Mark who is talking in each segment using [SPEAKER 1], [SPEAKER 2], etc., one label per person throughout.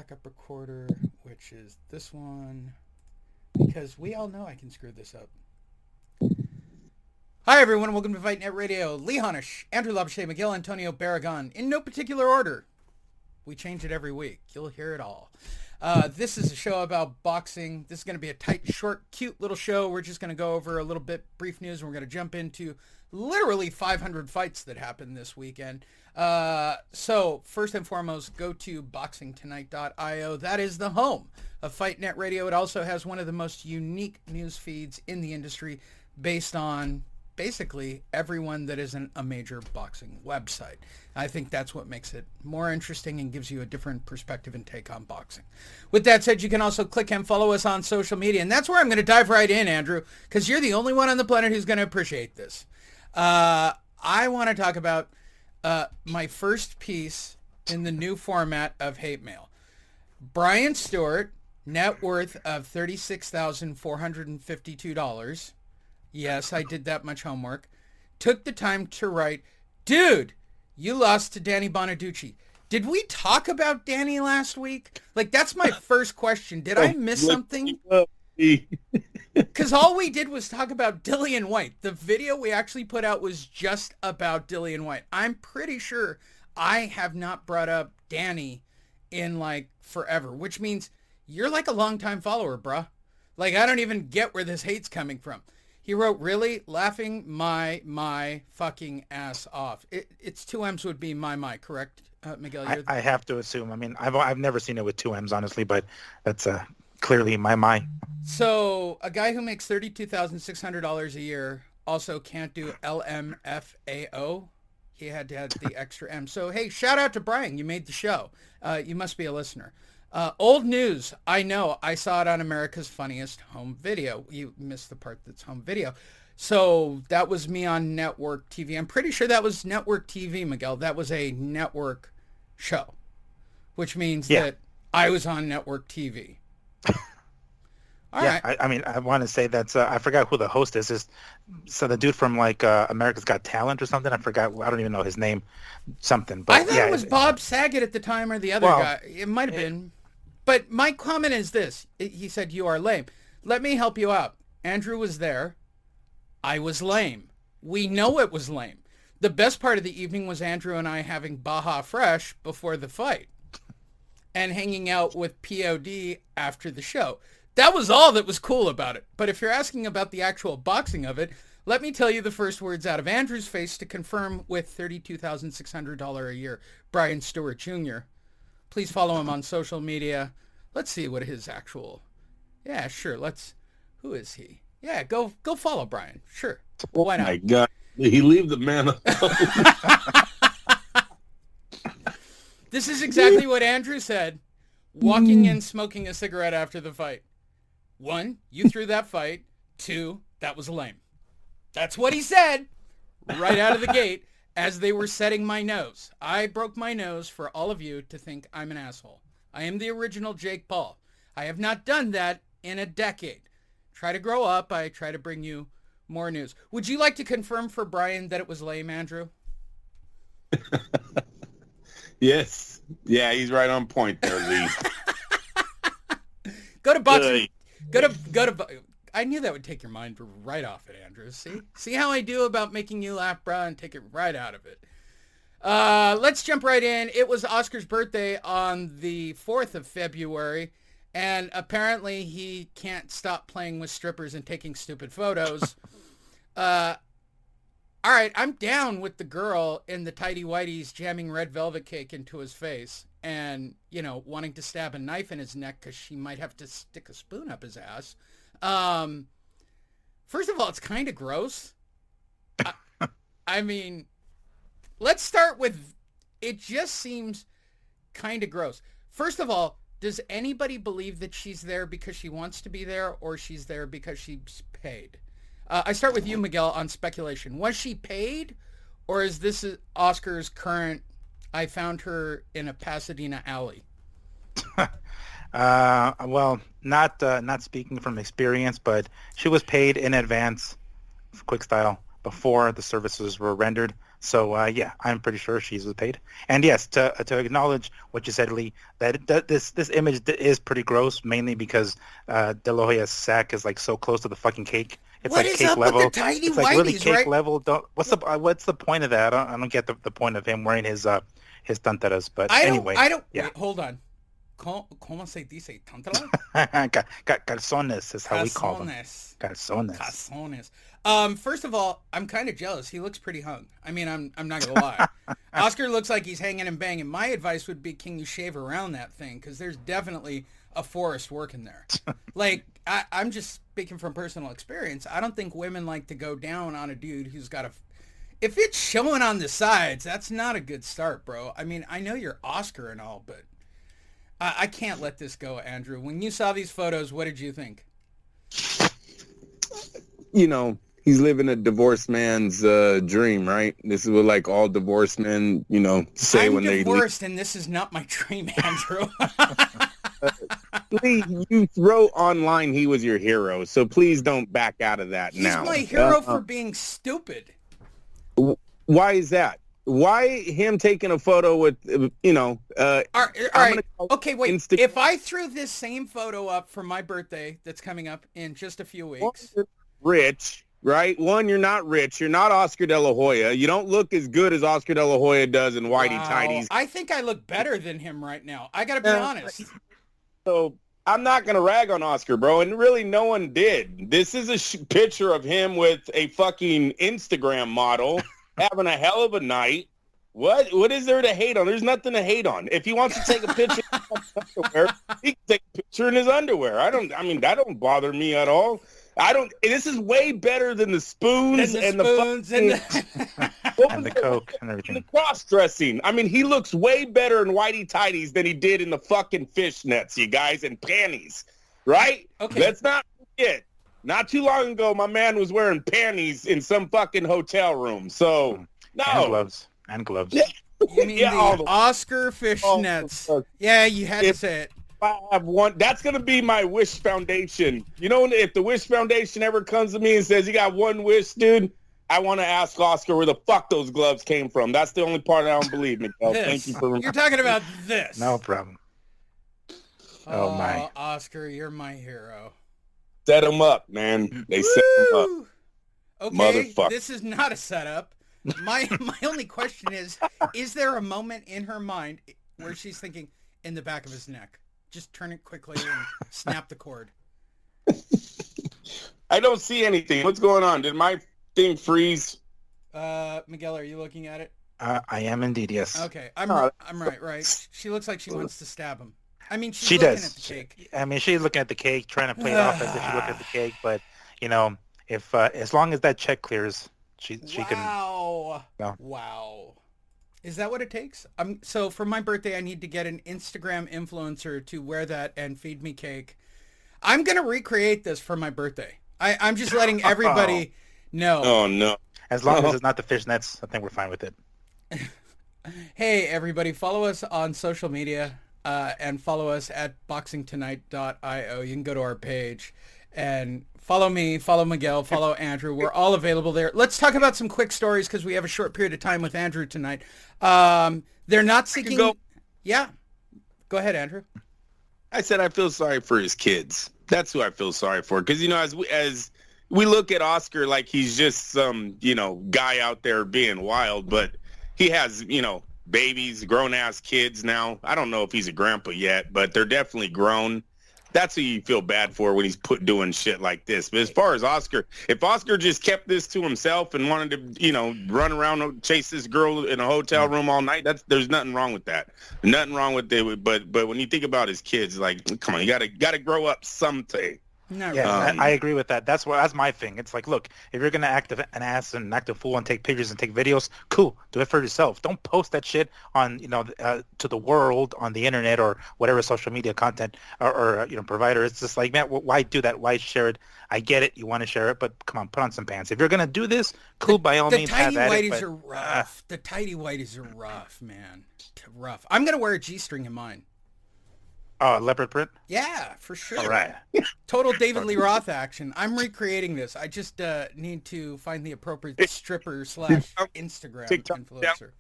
[SPEAKER 1] backup recorder, which is this one, because we all know I can screw this up. Hi, everyone. Welcome to Fight Net Radio. Lee Honish, Andrew Labuschagne, Miguel Antonio Barragan, in no particular order. We change it every week. You'll hear it all. This is a show about boxing. This is going to be a tight, short, cute little show. We're just going to go over a little bit brief news, and we're going to jump into literally 500 fights that happened this weekend. So first and foremost, go to boxingtonight.io. That is the home of Fight Net Radio. It also has one of the most unique news feeds in the industry based on basically everyone that isn't a major boxing website. I think that's what makes it more interesting and gives you a different perspective and take on boxing. With that said, you can also click and follow us on social media. And that's where I'm going to dive right in, Andrew, because you're the only one on the planet who's going to appreciate this. I want to talk about my first piece in the new format of Hate Mail. Brian Stewart, net worth of $36,452. Yes, I did that much homework. Took the time to write, dude, you lost to Danny Bonaducci. Did we talk about Danny last week? Like, that's my first question. Did I miss something? Because all we did was talk about Dillian White. The video we actually put out was just about Dillian White. I'm pretty sure I have not brought up Danny in, like, forever, which means you're like a longtime follower, bruh. Like, I don't even get where this hate's coming from. He wrote, really? Laughing my fucking ass off. It's two M's would be my, correct, Miguel?
[SPEAKER 2] I have to assume. I mean, I've never seen it with two M's, honestly, but that's clearly my.
[SPEAKER 1] So a guy who makes $32,600 a year also can't do LMFAO. He had to add the extra M. So, hey, shout out to Brian. You made the show. You must be a listener. Old news. I know. I saw it on America's Funniest Home Video. You missed the part that's home video. So that was me on network TV. I'm pretty sure that was network TV, Miguel. That was a network show, which means that I was on network TV. All right.
[SPEAKER 2] I mean, I want to say that's, I forgot who the host is. So the dude from like America's Got Talent or something. I forgot. I don't even know his name. Something. But
[SPEAKER 1] I thought it was Bob Saget at the time or the other guy. It might have been. But my comment is this. He said, you are lame. Let me help you out. Andrew was there. I was lame. We know it was lame. The best part of the evening was Andrew and I having Baja Fresh before the fight and hanging out with POD after the show. That was all that was cool about it. But if you're asking about the actual boxing of it, let me tell you the first words out of Andrew's face to confirm with $32,600 a year, Brian Stewart Jr. Please follow him on social media. Let's see what his actual... Yeah, sure. Who is he? Yeah, go follow Brian. Sure. Why not?
[SPEAKER 3] Oh, my God. He leave the man alone.
[SPEAKER 1] This is exactly what Andrew said, walking in smoking a cigarette after the fight. 1, you threw that fight. 2, that was lame. That's what he said right out of the gate as they were setting my nose. I broke my nose for all of you to think I'm an asshole. I am the original Jake Paul. I have not done that in a decade. Try to grow up. I try to bring you more news. Would you like to confirm for Brian that it was lame, Andrew?
[SPEAKER 3] Yes. Yeah, he's right on point there, Lee.
[SPEAKER 1] Go to boxing. Go to. I knew that would take your mind right off it, Andrew. See how I do about making you laugh, bro, and take it right out of it. Let's jump right in. It was Oscar's birthday on the 4th of February, and apparently he can't stop playing with strippers and taking stupid photos. All right, I'm down with the girl in the tighty whities jamming red velvet cake into his face and, wanting to stab a knife in his neck because she might have to stick a spoon up his ass. First of all, it's kind of gross. I mean, let's start with, it just seems kind of gross. First of all, does anybody believe that she's there because she wants to be there or she's there because she's paid? I start with you, Miguel, on speculation. Was she paid, or is this Oscar's current, I found her in a Pasadena alley?
[SPEAKER 2] Well, not speaking from experience, but she was paid in advance, quick style, before the services were rendered. So yeah, I'm pretty sure she's paid. And yes, to acknowledge what you said, Lee, that this image is pretty gross, mainly because De La Hoya's sack is like so close to the fucking cake. It's
[SPEAKER 1] What
[SPEAKER 2] like
[SPEAKER 1] is
[SPEAKER 2] cake
[SPEAKER 1] up
[SPEAKER 2] level.
[SPEAKER 1] with the tidy
[SPEAKER 2] It's like really
[SPEAKER 1] whities,
[SPEAKER 2] cake
[SPEAKER 1] right?
[SPEAKER 2] level. What's the point of that? I don't get the point of him wearing his tantaras. But anyway,
[SPEAKER 1] I don't.
[SPEAKER 2] yeah.
[SPEAKER 1] Wait, hold on. ¿Cómo se dice? ¿Tantala?
[SPEAKER 2] Calzones is how we call them. Calzones.
[SPEAKER 1] Calzones. First of all, I'm kind of jealous. He looks pretty hung. I mean, I'm not gonna lie. Oscar looks like he's hanging and banging. My advice would be, can you shave around that thing? Because there's definitely a forest working there. Like, I'm just speaking from personal experience. I don't think women like to go down on a dude who's got a... If it's showing on the sides, that's not a good start, bro. I mean, I know you're Oscar and all, but I can't let this go, Andrew. When you saw these photos, what did you think?
[SPEAKER 3] You know, he's living a divorced man's dream, right? This is what like all divorced men, you know, say when they leave.
[SPEAKER 1] I'm divorced, and this is not my dream, Andrew.
[SPEAKER 3] Lee, you wrote online he was your hero, so please don't back out of that now.
[SPEAKER 1] He's my hero for being stupid.
[SPEAKER 3] Why is that? Why him taking a photo with, you know...
[SPEAKER 1] all right. Okay, wait. If I threw this same photo up for my birthday that's coming up in just a few weeks...
[SPEAKER 3] Rich, right? One, you're not rich. You're not Oscar De La Hoya. You don't look as good as Oscar De La Hoya does in whitey-tighties.
[SPEAKER 1] I think I look better than him right now. I got to be honest.
[SPEAKER 3] So I'm not going to rag on Oscar, bro, and really no one did. This is a picture of him with a fucking Instagram model having a hell of a night. What is there to hate on? There's nothing to hate on. If he wants to take a picture in his underwear, he can take a picture in his underwear. I mean, that don't bother me at all. This is way better than the spoons and the
[SPEAKER 2] Coke and everything.
[SPEAKER 3] The cross-dressing. I mean, he looks way better in whitey-tighties than he did in the fucking fishnets, you guys, and panties, right? Okay. Let's not forget. Not too long ago, my man was wearing panties in some fucking hotel room. So, no.
[SPEAKER 2] And gloves.
[SPEAKER 3] Yeah.
[SPEAKER 1] You mean the Oscar fishnets. Yeah, you had to say it.
[SPEAKER 3] I have one. That's going to be my wish foundation. You know, if the wish foundation ever comes to me and says, you got one wish, dude, I want to ask Oscar where the fuck those gloves came from. That's the only part I don't believe, Miguel. Thank you for...
[SPEAKER 1] You're talking about this.
[SPEAKER 2] No problem. Oh, my.
[SPEAKER 1] Oscar, you're my hero.
[SPEAKER 3] Set him up, man. They set him up.
[SPEAKER 1] Okay,
[SPEAKER 3] motherfucker.
[SPEAKER 1] This is not a setup. My only question is there a moment in her mind where she's thinking, in the back of his neck? Just turn it quickly and snap the cord.
[SPEAKER 3] I don't see anything. What's going on? Did my thing freeze?
[SPEAKER 1] Miguel, are you looking at it?
[SPEAKER 2] I am indeed, yes.
[SPEAKER 1] Okay, I'm right. She looks like she wants to stab him. I mean, she's looking at the cake.
[SPEAKER 2] I mean, she's looking at the cake, trying to play it off as if she looked at the cake. But, you know, if as long as that check clears, she can...
[SPEAKER 1] Wow. Wow. Is that what it takes? So for my birthday, I need to get an Instagram influencer to wear that and feed me cake. I'm going to recreate this for my birthday. I'm just letting everybody know.
[SPEAKER 3] Oh, no.
[SPEAKER 2] As long as it's not the fishnets, I think we're fine with it.
[SPEAKER 1] Hey, everybody, follow us on social media and follow us at boxingtonight.io. You can go to our page and follow me, follow Miguel, follow Andrew. We're all available there. Let's talk about some quick stories because we have a short period of time with Andrew tonight. They're not seeking... Yeah. Go ahead, Andrew.
[SPEAKER 3] I said I feel sorry for his kids. That's who I feel sorry for. Because, you know, as we look at Oscar like he's just some, you know, guy out there being wild, but he has, you know, babies, grown-ass kids now. I don't know if he's a grandpa yet, but they're definitely grown. That's who you feel bad for when he's doing shit like this. But as far as Oscar, if Oscar just kept this to himself and wanted to, you know, run around and chase this girl in a hotel room all night, there's nothing wrong with that. Nothing wrong with it. But when you think about his kids, like, come on, you gotta grow up someday.
[SPEAKER 2] I agree with that. That's my thing. It's like, look, if you're gonna act an ass and act a fool and take pictures and take videos, cool. Do it for yourself. Don't post that shit on, you know, to the world on the internet or whatever social media content or you know, provider. It's just like, man, why do that? Why share it? I get it. You want to share it, but come on, put on some pants. If you're gonna do this, cool. By all means, have at it.
[SPEAKER 1] The tidy whities are rough. The tidy whities are rough, man. Rough. I'm gonna wear a G-string in mine.
[SPEAKER 2] Leopard print.
[SPEAKER 1] Yeah, for sure.
[SPEAKER 2] All right.
[SPEAKER 1] Total David Lee Roth action. I'm recreating this. I just need to find the appropriate stripper / Instagram
[SPEAKER 3] TikTok.
[SPEAKER 1] influencer.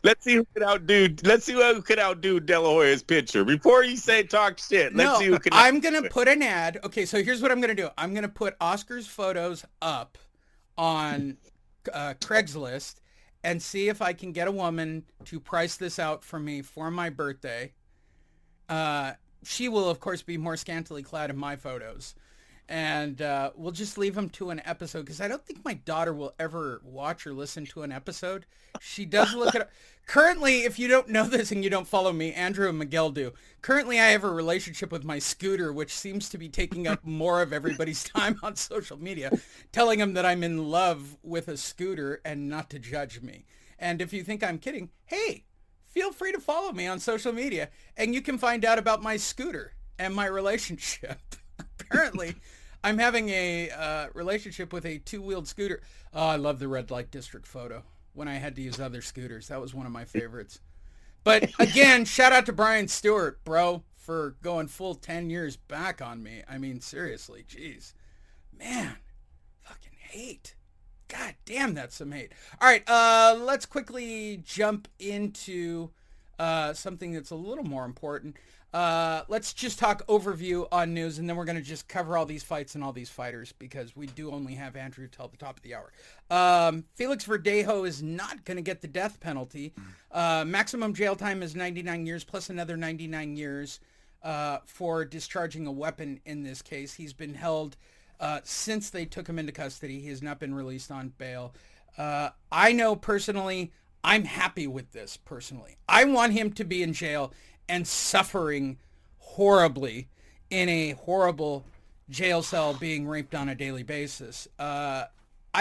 [SPEAKER 3] Let's see who could outdo De La Hoya's picture. Before you say talk shit, let's see who can.
[SPEAKER 1] I'm going to put an ad. Okay, so here's what I'm going to do. I'm going to put Oscar's photos up on Craigslist and see if I can get a woman to price this out for me for my birthday. She will, of course, be more scantily clad in my photos. And we'll just leave them to an episode because I don't think my daughter will ever watch or listen to an episode. She does look at... Currently, if you don't know this and you don't follow me, Andrew and Miguel do. Currently, I have a relationship with my scooter, which seems to be taking up more of everybody's time on social media, telling them that I'm in love with a scooter and not to judge me. And if you think I'm kidding, hey, feel free to follow me on social media and you can find out about my scooter and my relationship. Apparently, I'm having a relationship with a two-wheeled scooter. Oh, I love the red light district photo when I had to use other scooters. That was one of my favorites. But again, shout out to Brian Stewart, bro, for going full 10 years back on me. I mean, seriously, jeez. Man, fucking hate. God damn, that's some hate. All right, let's quickly jump into something that's a little more important. Let's just talk overview on news, and then we're going to just cover all these fights and all these fighters because we do only have Andrew till the top of the hour. Felix Verdejo is not going to get the death penalty. Maximum jail time is 99 years plus another 99 years for discharging a weapon in this case. He's been held since they took him into custody. He has not been released on bail. I know personally, I'm happy with this personally. I want him to be in jail and suffering horribly in a horrible jail cell being raped on a daily basis. I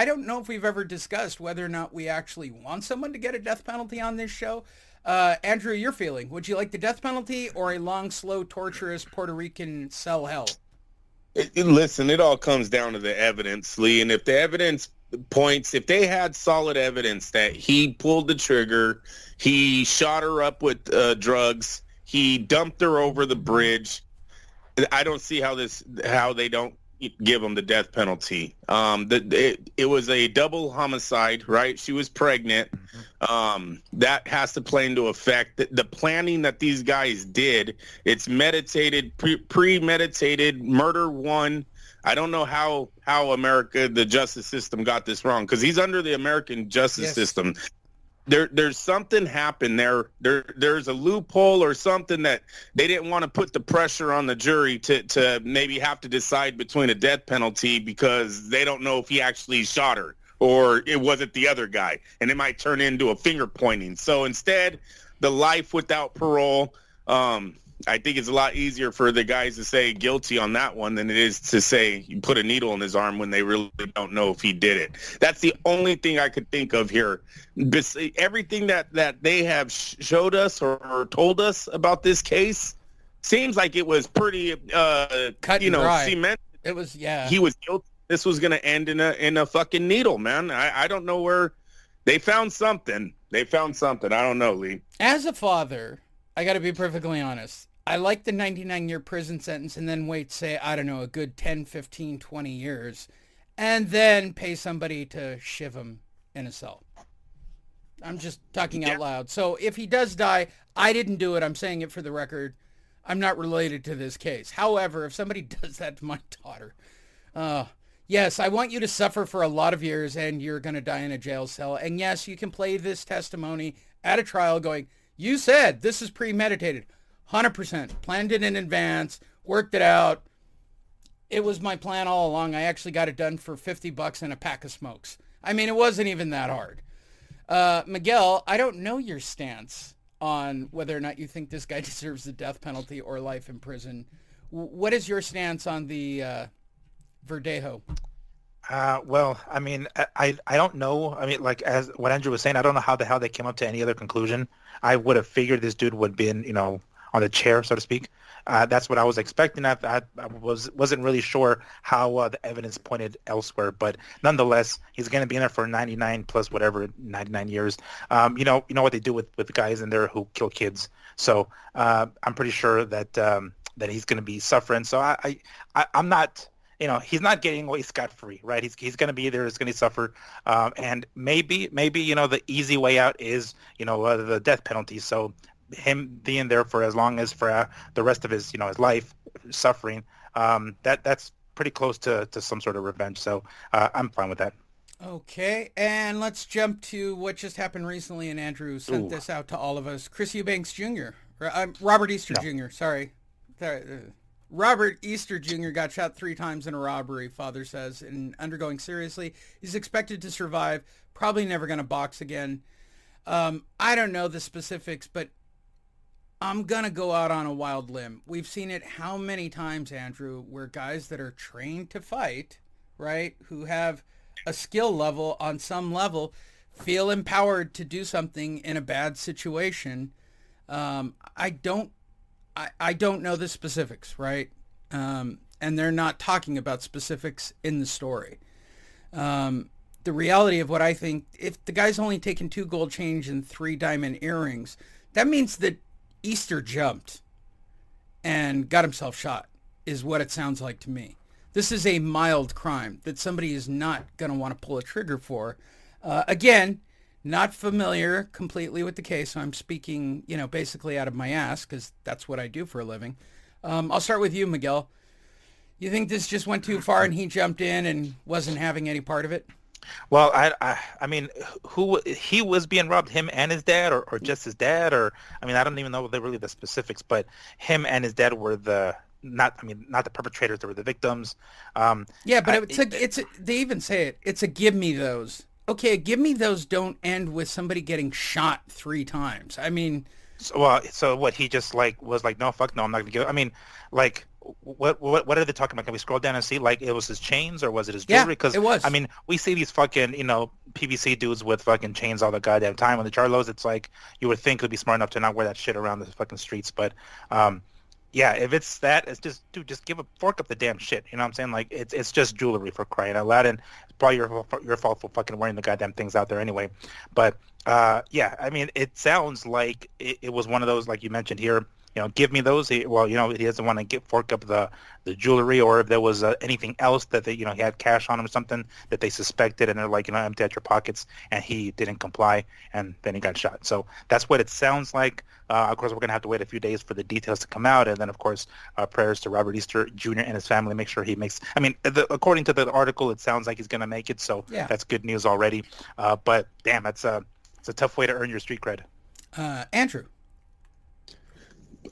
[SPEAKER 1] don't know if we've ever discussed whether or not we actually want someone to get a death penalty on this show. Andrew, your feeling. Would you like the death penalty or a long, slow, torturous Puerto Rican cell hell?
[SPEAKER 3] Listen, it all comes down to the evidence, Lee. And if the evidence points, if they had solid evidence that he pulled the trigger, he shot her up with drugs, he dumped her over the bridge, I don't see how they don't give him the death penalty. It was a double homicide, right? She was pregnant. That has to play into effect. The planning that these guys did, it's meditated, premeditated, murder one. I don't know how America, the justice system, got this wrong because he's under the American justice system. There's something happened there. There's a loophole or something that they didn't want to put the pressure on the jury to maybe have to decide between a death penalty because they don't know if he actually shot her or it wasn't the other guy, and it might turn into a finger pointing. So instead, the life without parole. I think it's a lot easier for the guys to say guilty on that one than it is to say you put a needle in his arm when they really don't know if he did it. That's the only thing I could think of here. Everything that they have showed us or told us about this case seems like it was pretty,
[SPEAKER 1] cut and dry.
[SPEAKER 3] Cemented.
[SPEAKER 1] It was, yeah.
[SPEAKER 3] He was guilty. This was going to end in a fucking needle, man. I don't know where they found something. I don't know, Lee.
[SPEAKER 1] As a father, I got to be perfectly honest. I like the 99-year prison sentence and then wait, say, I don't know, a good 10, 15, 20 years, and then pay somebody to shiv him in a cell. I'm just talking out loud. So if he does die, I didn't do it. I'm saying it for the record. I'm not related to this case. However, if somebody does that to my daughter, yes, I want you to suffer for a lot of years and you're going to die in a jail cell. And yes, you can play this testimony at a trial going, you said this is premeditated. 100%. Planned it in advance. Worked it out. It was my plan all along. I actually got it done for $50 and a pack of smokes. I mean, it wasn't even that hard. Miguel, I don't know your stance on whether or not you think this guy deserves the death penalty or life in prison. What is your stance on the Verdejo?
[SPEAKER 2] Well, I mean, I don't know. I mean, like as what Andrew was saying, I don't know how the hell they came up to any other conclusion. I would have figured this dude would have been, the chair, so to speak. That's what I was expecting. I wasn't really sure how the evidence pointed elsewhere, but nonetheless, he's going to be in there for 99 plus whatever 99 years. You know what they do with guys in there who kill kids. So I'm pretty sure that that he's going to be suffering. So I'm not. He's not getting away scot-free, right? He's going to be there. He's going to suffer, and maybe the easy way out is the death penalty. So him being there for as long as for the rest of his his life suffering, that's pretty close to some sort of revenge. So I'm fine with that.
[SPEAKER 1] Okay, and let's jump to what just happened recently, and Andrew sent this out to all of us. Chris Eubanks Jr., Robert Easter Jr., sorry. Robert Easter Jr. got shot 3 times in a robbery, father says, and undergoing seriously. He's expected to survive, probably never going to box again. I don't know the specifics, but I'm going to go out on a wild limb. We've seen it how many times, Andrew, where guys that are trained to fight, right, who have a skill level on some level, feel empowered to do something in a bad situation. I don't know the specifics, right? And they're not talking about specifics in the story. The reality of what I think, if the guy's only taken 2 gold chains and 3 diamond earrings, that means that Easter jumped and got himself shot, is what it sounds like to me. This is a mild crime that somebody is not going to want to pull a trigger for. Again, not familiar completely with the case, so I'm speaking, basically out of my ass, because that's what I do for a living. I'll start with you, Miguel. You think this just went too far and he jumped in and wasn't having any part of it?
[SPEAKER 2] Well, I mean, he was being robbed, him and his dad, or just his dad, or I mean, I don't even know really the specifics, but him and his dad were not the perpetrators, they were the victims.
[SPEAKER 1] Yeah, but they even say it. It's a give me those. Okay, give me those don't end with somebody getting shot 3 times. I mean,
[SPEAKER 2] so what? He just was like, no, fuck no, I'm not gonna give it. I mean, what are they talking about? Can we scroll down and see? It was his chains or was it his jewelry? Because
[SPEAKER 1] it was.
[SPEAKER 2] I mean, we see these fucking PVC dudes with fucking chains all the goddamn time on the Charlos. It's like you would think would be smart enough to not wear that shit around the fucking streets, but yeah, if it's that, it's just, dude, just fork up the damn shit. You know what I'm saying? It's just jewelry, for crying out loud, and it's probably your fault for fucking wearing the goddamn things out there anyway. But yeah, I mean, it sounds like it was one of those, like you mentioned here. Give me those. He doesn't want to fork up the jewelry, or if there was anything else that he had cash on him or something that they suspected, and they're like, empty out your pockets, and he didn't comply, and then he got shot. So that's what it sounds like. Of course, we're gonna have to wait a few days for the details to come out, and then of course, prayers to Robert Easter Jr. and his family. Make sure he makes. I mean, according to the article, it sounds like he's gonna make it. So yeah, that's good news already. But damn, it's a tough way to earn your street cred.
[SPEAKER 1] Andrew.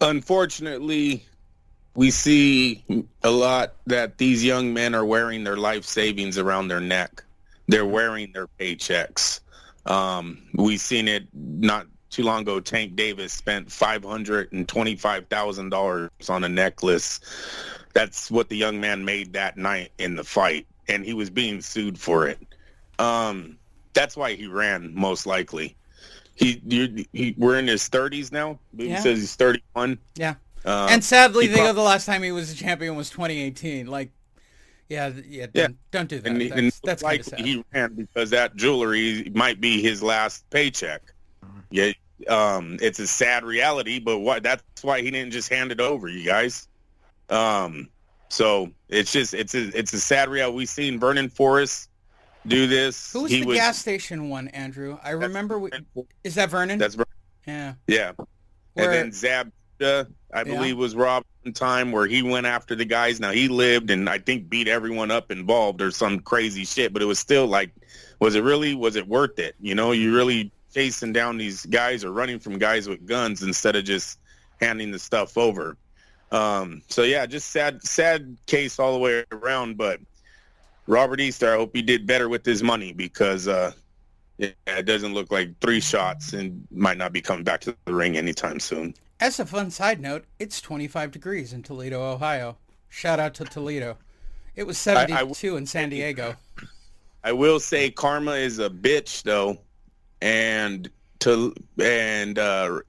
[SPEAKER 3] Unfortunately, we see a lot that these young men are wearing their life savings around their neck. They're wearing their paychecks. We've seen it not too long ago. Tank Davis spent $525,000 on a necklace. That's what the young man made that night in the fight, and he was being sued for it. That's why he ran, most likely. We're in his 30s now. He says he's 31.
[SPEAKER 1] Yeah. And sadly, the last time he was a champion was 2018. Don't do that. That's kind of sad.
[SPEAKER 3] He ran because that jewelry might be his last paycheck. Yeah. It's a sad reality, but that's why he didn't just hand it over, you guys. So it's a sad reality. We've seen Vernon Forrest do this.
[SPEAKER 1] Who was the gas station one, Andrew? I remember. Is that Vernon?
[SPEAKER 3] That's Vernon.
[SPEAKER 1] Yeah.
[SPEAKER 3] Yeah. And then Zabda, I believe, was robbed one time where he went after the guys. Now, he lived and I think beat everyone up involved or some crazy shit, but it was still was it worth it? You really chasing down these guys or running from guys with guns instead of just handing the stuff over. So yeah, just sad case all the way around, but Robert Easter, I hope he did better with his money because it doesn't look like 3 shots and might not be coming back to the ring anytime soon.
[SPEAKER 1] As a fun side note, it's 25 degrees in Toledo, Ohio. Shout out to Toledo. It was 72 in San Diego.
[SPEAKER 3] I will say karma is a bitch, though, and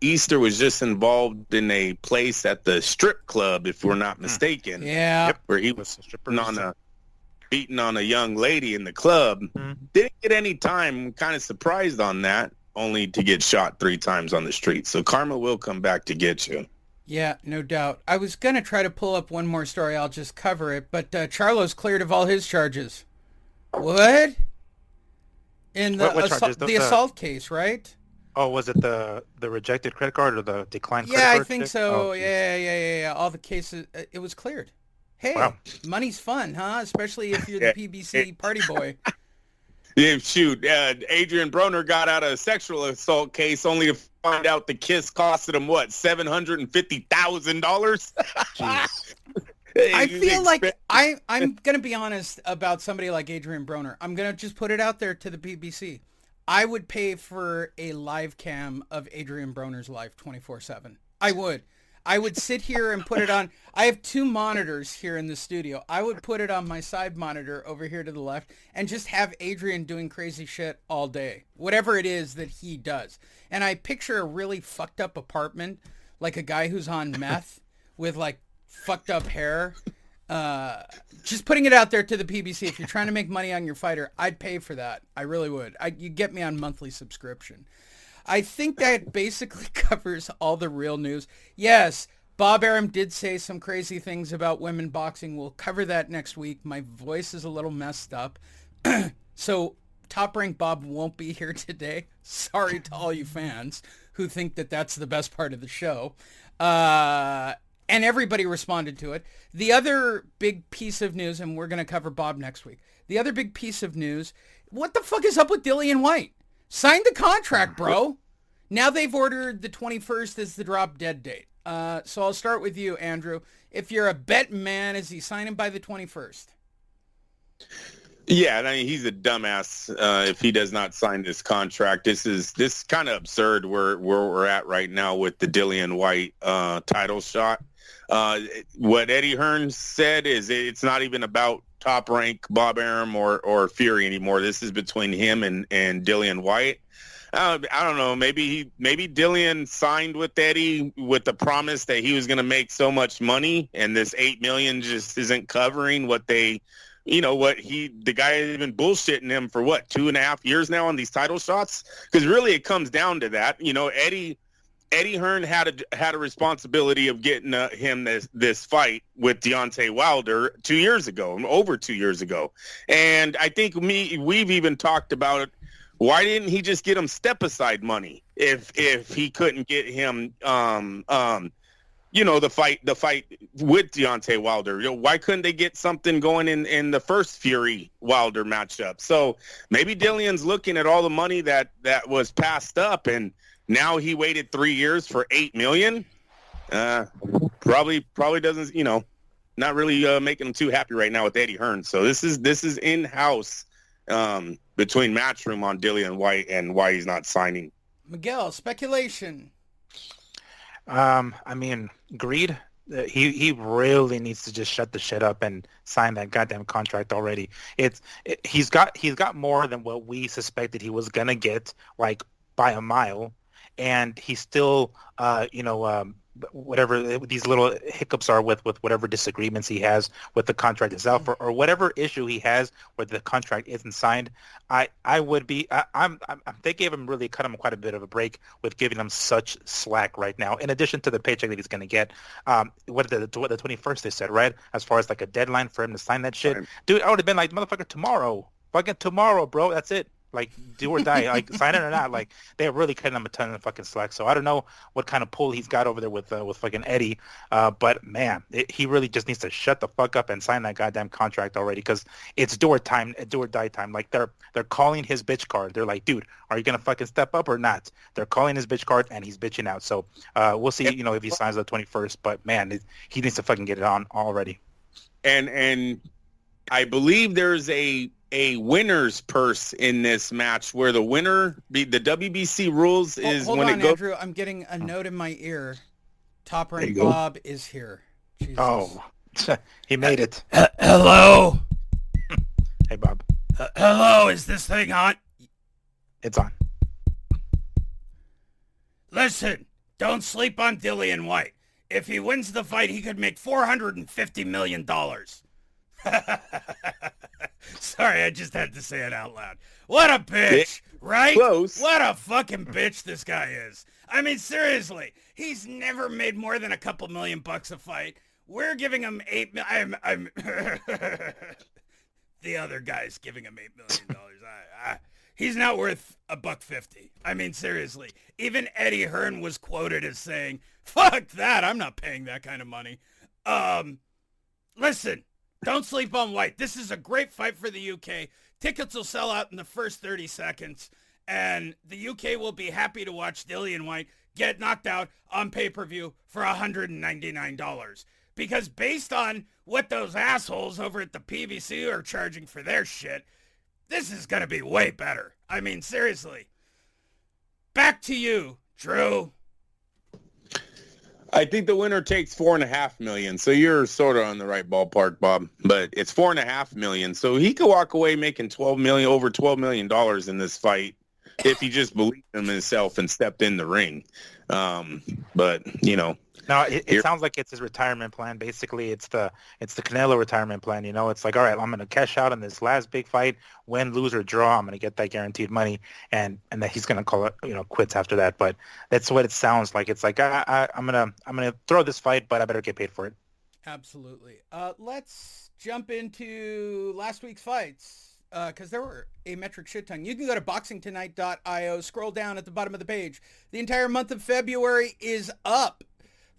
[SPEAKER 3] Easter was just involved in a place at the strip club, if we're not mistaken.
[SPEAKER 1] Yeah.
[SPEAKER 2] Yep.
[SPEAKER 3] Where he was beating on a young lady in the club. Didn't get any time. Kind of surprised on that, only to get shot 3 times on the street. So karma will come back to get you.
[SPEAKER 1] Yeah, no doubt. I was going to try to pull up one more story. I'll just cover it. But Charlo's cleared of all his charges. What? In the,
[SPEAKER 2] what charges?
[SPEAKER 1] the assault case, right?
[SPEAKER 2] Oh, was it the rejected credit card or the declined credit
[SPEAKER 1] Yeah,
[SPEAKER 2] card?
[SPEAKER 1] I think so. Oh, yeah. All the cases, it was cleared. Hey,
[SPEAKER 2] wow.
[SPEAKER 1] Money's fun, huh? Especially if you're the PBC party boy.
[SPEAKER 3] Yeah, shoot. Adrian Broner got out of a sexual assault case only to find out the kiss costed him, what, $750,000?
[SPEAKER 1] I feel like I'm going to be honest about somebody like Adrian Broner. I'm going to just put it out there to the BBC. I would pay for a live cam of Adrian Broner's life 24/7. I would. I would sit here and put it on. I have 2 monitors here in the studio. I would put it on my side monitor over here to the left and just have Adrian doing crazy shit all day, whatever it is that he does. And I picture a really fucked up apartment, like a guy who's on meth with like fucked up hair. Just putting it out there to the PBC. If you're trying to make money on your fighter, I'd pay for that. I really would. You get me on monthly subscription. I think that basically covers all the real news. Yes, Bob Arum did say some crazy things about women boxing. We'll cover that next week. My voice is a little messed up. So Top Rank Bob won't be here today. Sorry to all you fans who think that that's the best part of the show. And everybody responded to it. The other big piece of news, and we're going to cover Bob next week. The other big piece of news, what the fuck is up with Dillian White? Sign the contract, bro. Now they've ordered the 21st as the drop dead date. So I'll start with you, Andrew. If you're a bet man, is he signing by the 21st?
[SPEAKER 3] Yeah, I mean, he's a dumbass if he does not sign this contract. This kind of absurd where we're at right now with the Dillian White title shot. What Eddie Hearn said is it's not even about Top Rank, Bob Arum, or Fury anymore. This is between him and Dillian White. I don't know. Maybe Dillian signed with Eddie with the promise that he was going to make so much money, and this $8 million just isn't covering what they, the guy has been bullshitting him for what, 2.5 years now on these title shots. Because really, it comes down to that. Eddie Hearn had a responsibility of getting him this fight with Deontay Wilder 2 years ago, over 2 years ago, and I think we've even talked about it. Why didn't he just get him step aside money if he couldn't get him the fight with Deontay Wilder? Why couldn't they get something going in the first Fury Wilder matchup? So maybe Dillian's looking at all the money that was passed up, and now he waited 3 years for $8 million. Probably doesn't, not really making him too happy right now with Eddie Hearn. So this is in-house between Matchroom on Dillian White and why he's not signing.
[SPEAKER 1] Miguel, speculation.
[SPEAKER 2] I mean, greed. He really needs to just shut the shit up and sign that goddamn contract already. He's got more than what we suspected he was gonna get, like by a mile. And he's still, whatever these little hiccups are with whatever disagreements he has with the contract itself, or whatever issue he has where the contract isn't signed. They gave him really cut him quite a bit of a break with giving him such slack right now. In addition to the paycheck that he's going to get, the 21st they said, right? As far as like a deadline for him to sign that shit, right. Dude, I would have been like, motherfucker, tomorrow, fucking tomorrow, bro. That's it. Like, do or die, like, sign it or not. Like, they're really cutting him a ton of fucking slack. So I don't know what kind of pull he's got over there with fucking Eddie. But, man, he really just needs to shut the fuck up and sign that goddamn contract already, because it's do or die time. Like, they're calling his bitch card. They're like, dude, are you going to fucking step up or not? They're calling his bitch card, and he's bitching out. So we'll see, if he signs the 21st. But, man, he needs to fucking get it on already.
[SPEAKER 3] And I believe there's a winner's purse in this match where the winner, the WBC rules is
[SPEAKER 1] hold
[SPEAKER 3] when
[SPEAKER 1] on,
[SPEAKER 3] it goes.
[SPEAKER 1] Andrew, I'm getting a note in my ear. Top Rank Bob is here. Jesus.
[SPEAKER 2] Oh, he made it.
[SPEAKER 1] Hello.
[SPEAKER 2] Hey, Bob.
[SPEAKER 1] Hello, is this thing on?
[SPEAKER 2] It's on.
[SPEAKER 1] Listen, don't sleep on Dillian White. If he wins the fight, he could make $450 million. Sorry, I just had to say it out loud. What a bitch, right?
[SPEAKER 3] Close.
[SPEAKER 1] What a fucking bitch this guy is. I mean, seriously, he's never made more than a couple $1,000,000 a fight. We're giving him $8 million. I'm the other guy's giving him $8 million. He's not worth $1.50. I mean, seriously. Even Eddie Hearn was quoted as saying, "Fuck that! I'm not paying that kind of money." Listen, don't sleep on White. This is a great fight for the UK. Tickets will sell out in the first 30 seconds, and the UK will be happy to watch Dillian White get knocked out on pay-per-view for $199. Because based on what those assholes over at the PBC are charging for their shit, this is going to be way better. I mean, seriously. Back to you, Drew.
[SPEAKER 3] I think the winner takes $4.5 million. So you're sort of on the right ballpark, Bob. But it's $4.5 million. So he could walk away making over $12 million in this fight if he just believed in himself and stepped in the ring. But you know.
[SPEAKER 2] No, it sounds like it's his retirement plan. Basically, it's the Canelo retirement plan. You know, it's like, all right, I'm going to cash out on this last big fight, win, lose, or draw. I'm going to get that guaranteed money, and that he's going to call it, quits after that. But that's what it sounds like. It's like I'm gonna throw this fight, but I better get paid for it.
[SPEAKER 1] Absolutely. Let's jump into last week's fights because there were a metric shit ton. You can go to boxingtonight.io, scroll down at the bottom of the page. The entire month of February is up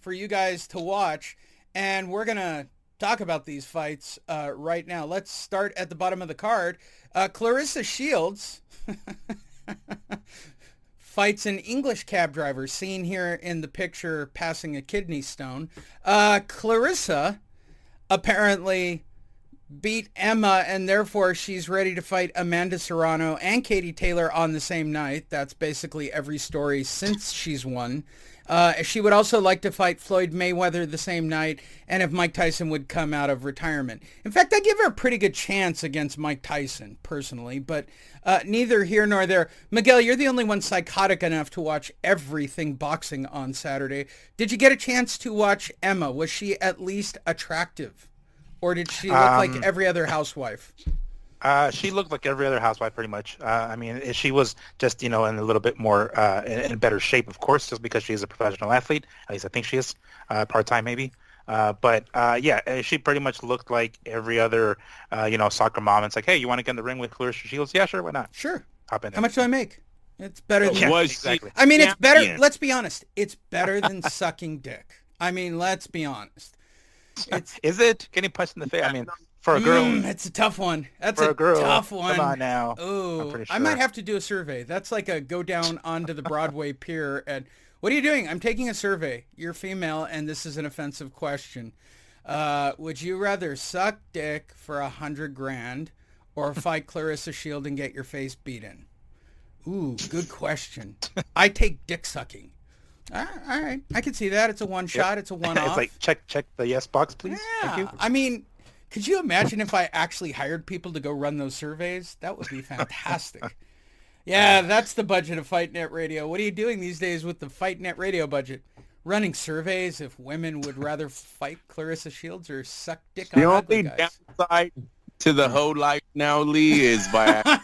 [SPEAKER 1] for you guys to watch, and we're gonna talk about these fights right now. Let's start at the bottom of the card. Clarissa Shields fights an English cab driver seen here in the picture passing a kidney stone. Clarissa apparently beat Emma, and therefore she's ready to fight Amanda Serrano and Katie Taylor on the same night. That's basically every story since she's won. She would also like to fight Floyd Mayweather the same night, and if Mike Tyson would come out of retirement. In fact, I give her a pretty good chance against Mike Tyson, personally, but neither here nor there. Miguel, you're the only one psychotic enough to watch everything boxing on Saturday. Did you get a chance to watch Emma? Was she at least attractive? Or did she look like every other housewife?
[SPEAKER 2] She looked like every other housewife, pretty much. I mean, she was just, in a little bit more in better shape, of course, just because she's a professional athlete. At least I think she is, part-time maybe. But she pretty much looked like every other, soccer mom. It's like, hey, you want to get in the ring with Clarissa Shields? Yeah, sure, why not?
[SPEAKER 1] Sure.
[SPEAKER 2] Hop in there.
[SPEAKER 1] How much do I make? It's better than...
[SPEAKER 2] Yeah, exactly.
[SPEAKER 1] I mean, it's better... Let's be honest. It's better than sucking dick. I mean, let's be honest.
[SPEAKER 2] Is it getting punched in the face? I mean... For a girl,
[SPEAKER 1] it's a tough one. That's
[SPEAKER 2] a girl,
[SPEAKER 1] tough one.
[SPEAKER 2] Come on now.
[SPEAKER 1] Oh,
[SPEAKER 2] sure.
[SPEAKER 1] I might have to do a survey. That's like a go down onto the Broadway pier and what are you doing? I'm taking a survey. You're female, and this is an offensive question. Would you rather suck dick for $100,000 or fight Clarissa Shield and get your face beaten? Ooh, good question. I take dick sucking. All right, I can see that. It's a one shot. It's a one off.
[SPEAKER 2] It's like check the yes box, please.
[SPEAKER 1] Yeah.
[SPEAKER 2] Thank you.
[SPEAKER 1] I mean. Could you imagine if I actually hired people to go run those surveys? That would be fantastic. Yeah, that's the budget of Fight Net Radio. What are you doing these days with the Fight Net Radio budget? Running surveys if women would rather fight Clarissa Shields or suck dick on
[SPEAKER 3] the
[SPEAKER 1] ugly
[SPEAKER 3] only
[SPEAKER 1] guys.
[SPEAKER 3] downside to the whole life now, Lee, is Viagra.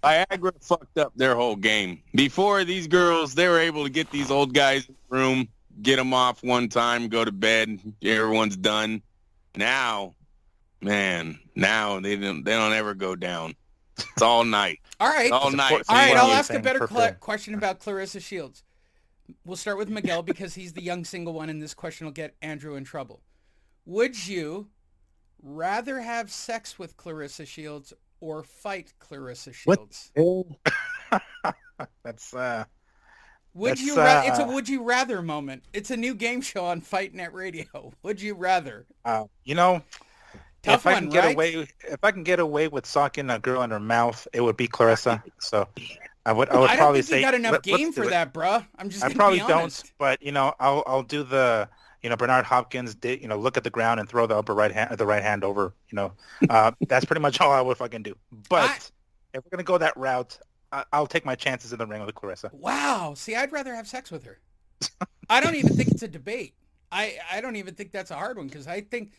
[SPEAKER 3] Viagra fucked up their whole game. Before, these girls, they were able to get these old guys in the room, get them off one time, go to bed, everyone's done. Now they don't ever go down. It's all night.
[SPEAKER 1] All right.
[SPEAKER 3] All night.
[SPEAKER 1] All right, I'll ask a better question about Clarissa Shields. We'll start with Miguel because he's the young single one, and this question will get Andrew in trouble. Would you rather have sex with Clarissa Shields or fight Clarissa Shields?
[SPEAKER 2] That's
[SPEAKER 1] It's a would you rather moment. It's a new game show on Fight Net Radio. Would you rather?
[SPEAKER 2] Tough
[SPEAKER 1] Tough one, right?
[SPEAKER 2] If I can get away with sucking a girl in her mouth, it would be Clarissa. So I would
[SPEAKER 1] I
[SPEAKER 2] probably
[SPEAKER 1] don't think
[SPEAKER 2] say
[SPEAKER 1] you got enough
[SPEAKER 2] let's
[SPEAKER 1] game
[SPEAKER 2] do
[SPEAKER 1] for
[SPEAKER 2] it.
[SPEAKER 1] that, bruh. I'm just
[SPEAKER 2] I
[SPEAKER 1] gonna
[SPEAKER 2] probably
[SPEAKER 1] be honest.
[SPEAKER 2] don't, but I'll do the Bernard Hopkins did look at the ground and throw the right hand over. That's pretty much all I would fucking do. But if we're gonna go that route, I'll take my chances in the ring with Clarissa.
[SPEAKER 1] Wow. See, I'd rather have sex with her. I don't even think it's a debate. I don't even think that's a hard one because I think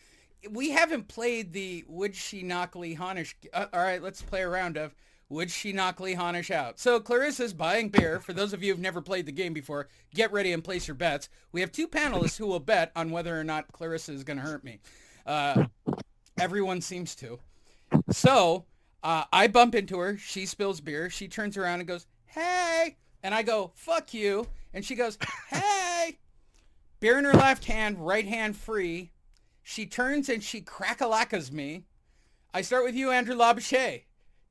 [SPEAKER 1] we haven't played the would she knock Lee Honish. All right, let's play a round of would she knock Lee Honish out. So Clarissa's buying beer. For those of you who've never played the game before, get ready and place your bets. We have 2 panelists who will bet on whether or not Clarissa is going to hurt me. Everyone seems to. So I bump into her. She spills beer. She turns around and goes, hey. And I go, fuck you. And she goes, hey. Beer in her left hand, right hand free. She turns and she crack-a-lackas me. I start with you, Andrew Labouche.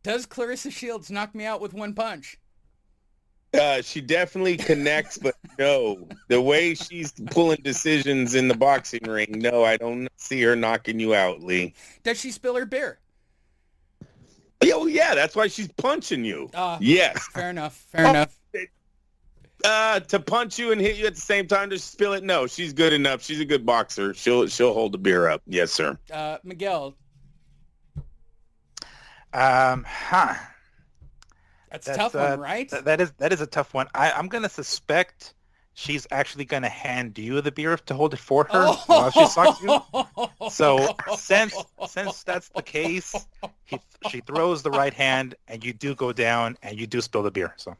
[SPEAKER 1] Does Clarissa Shields knock me out with one punch?
[SPEAKER 3] She definitely connects, but no. The way she's pulling decisions in the boxing ring, no, I don't see her knocking you out, Lee.
[SPEAKER 1] Does she spill her beer?
[SPEAKER 3] Oh, yeah, that's why she's punching you. Yes.
[SPEAKER 1] Fair enough. Fair enough.
[SPEAKER 3] To punch you and hit you at the same time to spill it? No, she's good enough. She's a good boxer. She'll hold the beer up. Yes, sir.
[SPEAKER 1] Miguel.
[SPEAKER 2] That's
[SPEAKER 1] a tough one, right?
[SPEAKER 2] That is a tough one. I'm gonna suspect she's actually gonna hand you the beer to hold it for her while she sucks you. So since that's the case, she throws the right hand and you do go down and you do spill the beer. So.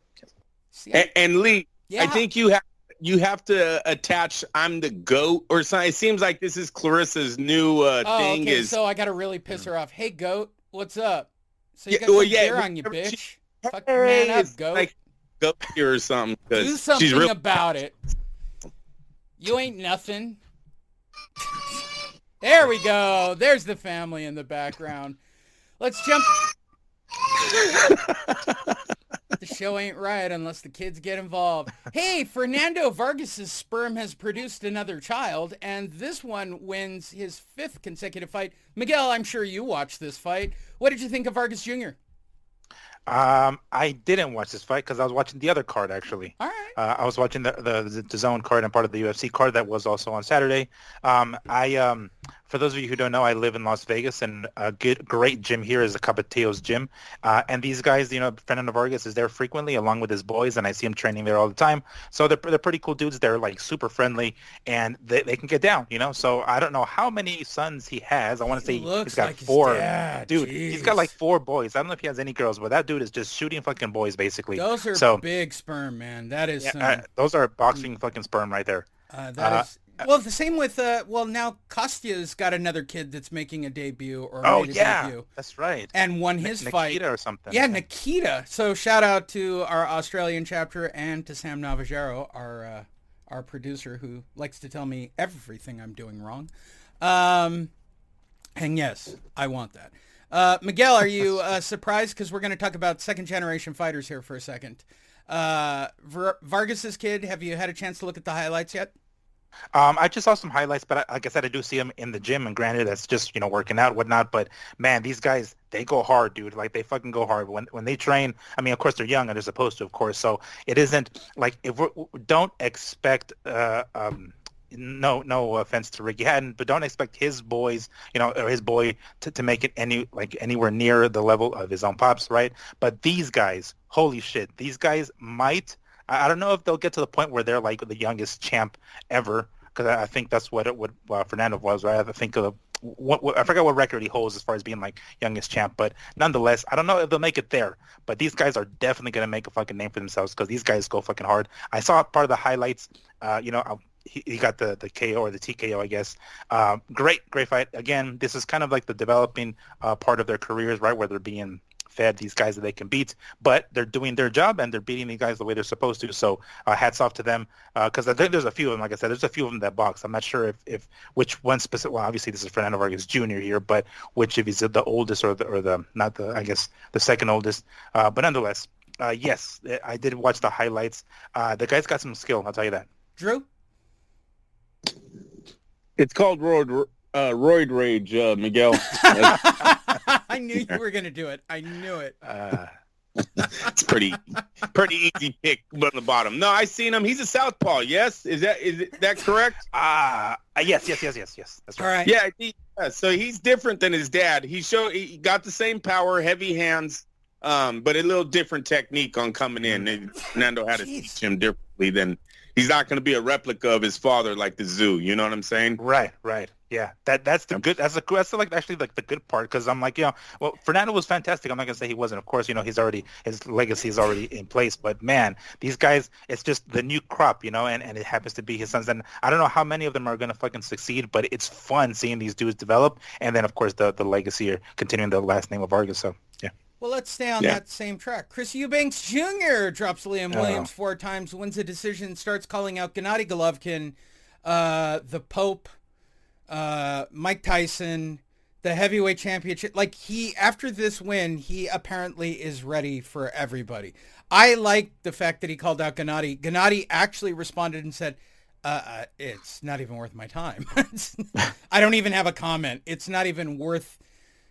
[SPEAKER 3] And Lee,
[SPEAKER 1] yeah.
[SPEAKER 3] I think you have to attach "I'm the GOAT" or something. It seems like this is Clarissa's new thing.
[SPEAKER 1] Okay,
[SPEAKER 3] is
[SPEAKER 1] so I gotta really piss her off. Hey, goat, what's up? So you got some beer on you, bitch. Fuck man up, goat.
[SPEAKER 3] Like goat here or something.
[SPEAKER 1] Do something about it. You ain't nothing. There we go. There's the family in the background. Let's jump. The show ain't right unless the kids get involved. Hey, Fernando Vargas's sperm has produced another child, and this one wins his 5th consecutive fight. Miguel, I'm sure you watched this fight. What did you think of Vargas Jr.?
[SPEAKER 2] I didn't watch this fight because I was watching the other card, actually.
[SPEAKER 1] All right.
[SPEAKER 2] I was watching the zone card and part of the UFC card that was also on Saturday. For those of you who don't know, I live in Las Vegas, and a great gym here is the Capetillo's gym. And these guys, Fernando Vargas is there frequently along with his boys, and I see him training there all the time. So they're pretty cool dudes. They're like super friendly, and they can get down, So I don't know how many sons he has. I want to say he's got like 4. Dude,
[SPEAKER 1] geez.
[SPEAKER 2] He's got like 4 boys. I don't know if he has any girls, but that dude is just shooting fucking boys, basically.
[SPEAKER 1] Those are big sperm, man. That is
[SPEAKER 2] those are boxing fucking sperm right there.
[SPEAKER 1] That is... Well, the same with, now Kostya's got another kid that's making a debut or made a debut.
[SPEAKER 2] That's right.
[SPEAKER 1] And won his fight.
[SPEAKER 2] Nikita or something.
[SPEAKER 1] Yeah, Nikita. So shout out to our Australian chapter and to Sam Navajaro, our producer, who likes to tell me everything I'm doing wrong. And yes, I want that. Miguel, are you surprised? Because we're going to talk about second-generation fighters here for a second. Vargas's kid, have you had a chance to look at the highlights yet?
[SPEAKER 2] I just saw some highlights, but like I said, I do see him in the gym, and granted, that's just, working out, whatnot, but man, these guys, they go hard, dude. Like, they fucking go hard. When they train, I mean, of course, they're young, and they're supposed to, of course, so it isn't, like, don't expect, no offense to Ricky Hatton, but don't expect his boys, or his boy to make it anywhere near the level of his own pops, right? But these guys, holy shit, these guys might... I don't know if they'll get to the point where they're like the youngest champ ever, because I think that's what Fernando was, right? I think I forgot what record he holds as far as being like youngest champ, but nonetheless, I don't know if they'll make it there. But these guys are definitely gonna make a fucking name for themselves because these guys go fucking hard. I saw part of the highlights. He got the KO or the TKO, I guess. Great fight. Again, this is kind of like the developing part of their careers, right, where they're being fed these guys that they can beat, but they're doing their job and they're beating the guys the way they're supposed to. So hats off to them, because I think there's a few of them. Like I said, there's a few of them that box. I'm not sure if which one specific. Well, obviously this is Fernando Vargas Jr. here, but which if he's the oldest or the not the, I guess, the second oldest. But nonetheless, yes, I did watch the highlights. The guy's got some skill. I'll tell you that.
[SPEAKER 1] Drew?
[SPEAKER 3] It's called roid rage, Miguel.
[SPEAKER 1] I knew you were going to do it. I knew it.
[SPEAKER 3] It's pretty easy pick on the bottom. No, I seen him. He's a southpaw. Yes, is that correct?
[SPEAKER 2] Yes. That's right.
[SPEAKER 1] All right.
[SPEAKER 3] Yeah, so he's different than his dad. He got the same power, heavy hands. but a little different technique on coming in. And Fernando had to teach him differently than he's not going to be a replica of his father like the Zoo. You know what I'm saying?
[SPEAKER 2] Right. Yeah, that's the good. That's like actually like the good part, because I'm like, well, Fernando was fantastic. I'm not gonna say he wasn't. Of course, his legacy is already in place. But man, these guys, it's just the new crop, and it happens to be his sons. And I don't know how many of them are gonna fucking succeed, but it's fun seeing these dudes develop. And then of course the legacy or continuing the last name of Vargas. So yeah.
[SPEAKER 1] Well, let's stay on that same track. Chris Eubanks Jr. drops Liam Williams 4 times, wins a decision, starts calling out Gennady Golovkin, the Pope, Mike Tyson, the heavyweight championship. Like, after this win, he apparently is ready for everybody. I like the fact that he called out Gennady. Gennady actually responded and said, it's not even worth my time. I don't even have a comment. It's not even worth...